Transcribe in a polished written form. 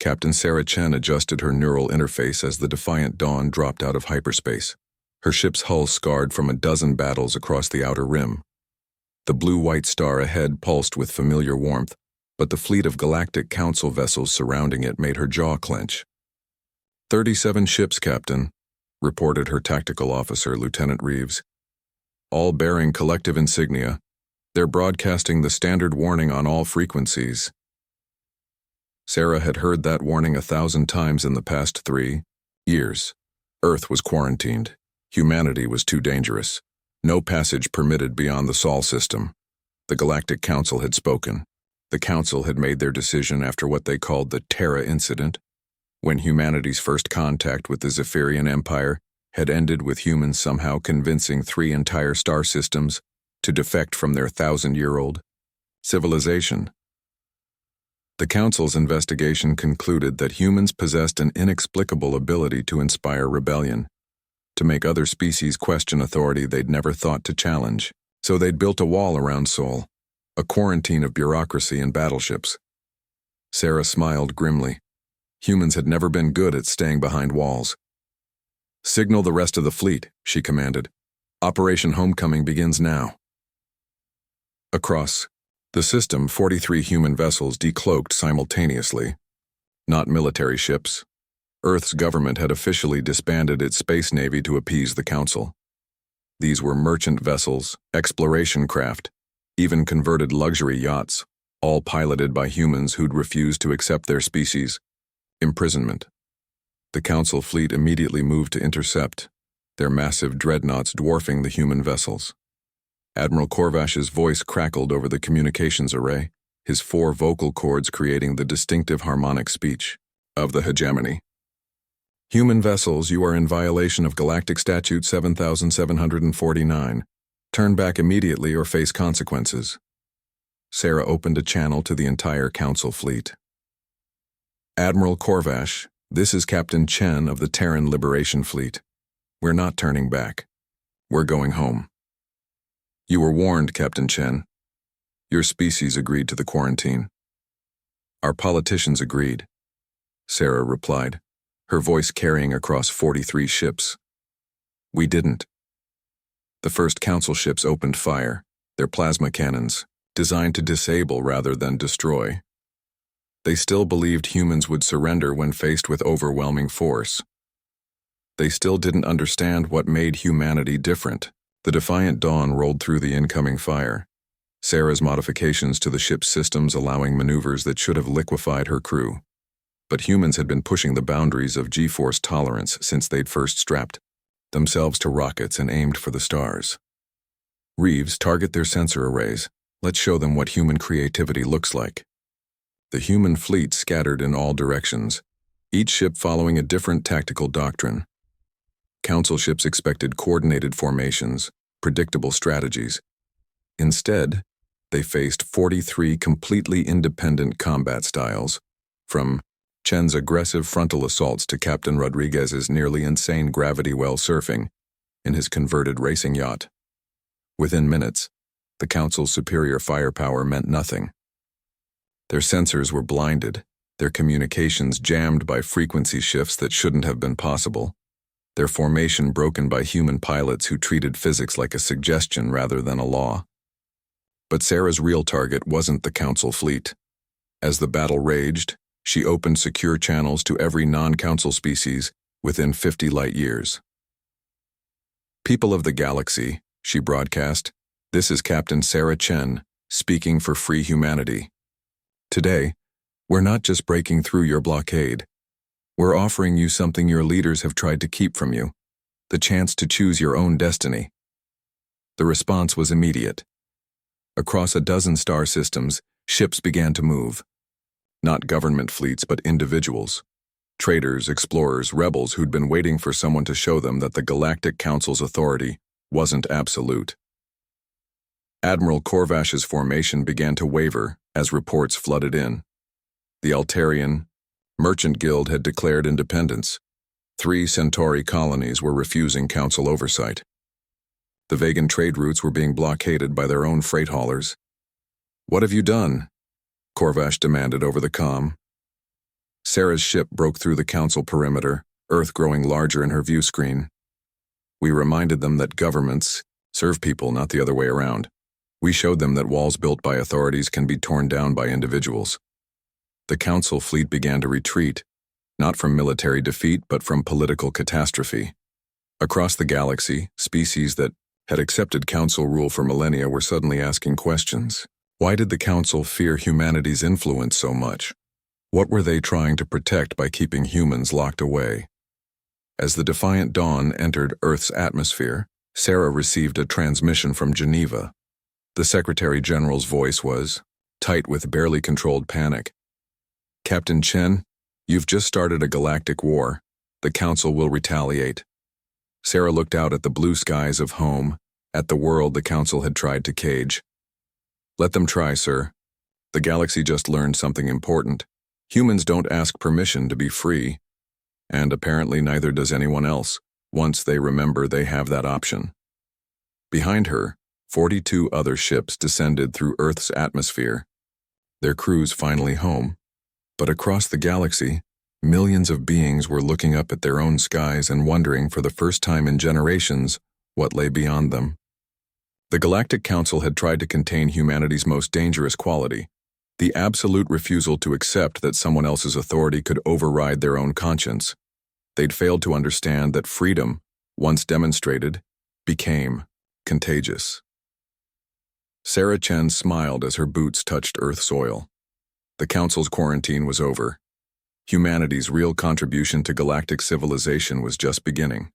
Captain Sarah Chen adjusted her neural interface as the Defiant Dawn dropped out of hyperspace, her ship's hull scarred from a dozen battles across the outer rim. The blue-white star ahead pulsed with familiar warmth, but the fleet of Galactic Council vessels surrounding it made her jaw clench. 37 ships, Captain, reported her tactical officer, Lieutenant Reeves. All bearing collective insignia. They're broadcasting the standard warning on all frequencies. Sarah had heard that warning 1,000 times in the past 3 years. Earth was quarantined. Humanity was too dangerous. No passage permitted beyond the Sol system. The Galactic Council had spoken. The Council had made their decision after what they called the Terra Incident, when humanity's first contact with the Zephyrian Empire had ended with humans somehow convincing 3 entire star systems to defect from their 1,000-year-old civilization. The Council's investigation concluded that humans possessed an inexplicable ability to inspire rebellion, to make other species question authority they'd never thought to challenge. So they'd built a wall around Sol, a quarantine of bureaucracy and battleships. Sarah smiled grimly. Humans had never been good at staying behind walls. "Signal the rest of the fleet," she commanded. "Operation Homecoming begins now." Across the system, 43 human vessels decloaked simultaneously. Not military ships. Earth's government had officially disbanded its space navy to appease the Council. These were merchant vessels, exploration craft, even converted luxury yachts, all piloted by humans who'd refused to accept their species' imprisonment. The Council fleet immediately moved to intercept, their massive dreadnoughts dwarfing the human vessels. Admiral Corvash's voice crackled over the communications array, his 4 vocal cords creating the distinctive harmonic speech of the hegemony. "Human vessels, you are in violation of Galactic Statute 7749. Turn back immediately or face consequences." Sarah opened a channel to the entire Council fleet. "Admiral Corvash, this is Captain Chen of the Terran Liberation Fleet. We're not turning back. We're going home." "You were warned, Captain Chen. Your species agreed to the quarantine." "Our politicians agreed," Sarah replied, her voice carrying across 43 ships. "We didn't." The first Council ships opened fire, their plasma cannons, designed to disable rather than destroy. They still believed humans would surrender when faced with overwhelming force. They still didn't understand what made humanity different. The Defiant Dawn rolled through the incoming fire, Sarah's modifications to the ship's systems allowing maneuvers that should have liquefied her crew. But humans had been pushing the boundaries of G-force tolerance since they'd first strapped themselves to rockets and aimed for the stars. "Reeves, target their sensor arrays. Let's show them what human creativity looks like." The human fleet scattered in all directions, each ship following a different tactical doctrine. Council ships expected coordinated formations, predictable strategies. Instead, they faced 43 completely independent combat styles, from Chen's aggressive frontal assaults to Captain Rodriguez's nearly insane gravity well surfing in his converted racing yacht. Within minutes, the Council's superior firepower meant nothing. Their sensors were blinded, their communications jammed by frequency shifts that shouldn't have been possible, their formation broken by human pilots who treated physics like a suggestion rather than a law. But Sarah's real target wasn't the Council fleet. As the battle raged, she opened secure channels to every non-Council species within 50 light-years. "People of the galaxy," she broadcast, "this is Captain Sarah Chen, speaking for free humanity. Today, we're not just breaking through your blockade. We're offering you something your leaders have tried to keep from you, the chance to choose your own destiny." The response was immediate. Across a dozen star systems, ships began to move. Not government fleets, but individuals. Traders, explorers, rebels who'd been waiting for someone to show them that the Galactic Council's authority wasn't absolute. Admiral Corvash's formation began to waver as reports flooded in. The Altarian Merchant Guild had declared independence. 3 Centauri colonies were refusing Council oversight. The Vegan trade routes were being blockaded by their own freight haulers. "What have you done?" Corvash demanded over the comm. Sarah's ship broke through the council perimeter, Earth growing larger in her view screen. We reminded them that governments serve people, not the other way around. We showed them that walls built by authorities can be torn down by individuals. The council fleet began to retreat, not from military defeat but from political catastrophe. Across the galaxy, species that had accepted council rule for millennia were suddenly asking questions. Why did the council fear humanity's influence so much? What were they trying to protect by keeping humans locked away? As the defiant dawn entered Earth's atmosphere, Sarah received a transmission from Geneva. The Secretary General's voice was tight with barely controlled panic. "Captain Chen, you've just started a galactic war. The Council will retaliate." Sarah looked out at the blue skies of home, at the world the Council had tried to cage. "Let them try, sir. The galaxy just learned something important. Humans don't ask permission to be free. And apparently neither does anyone else, once they remember they have that option." Behind her, 42 other ships descended through Earth's atmosphere, their crews finally home. But across the galaxy, millions of beings were looking up at their own skies and wondering for the first time in generations what lay beyond them. The Galactic Council had tried to contain humanity's most dangerous quality, the absolute refusal to accept that someone else's authority could override their own conscience. They'd failed to understand that freedom, once demonstrated, became contagious. Sarah Chen smiled as her boots touched Earth soil. The Council's quarantine was over. Humanity's real contribution to galactic civilization was just beginning.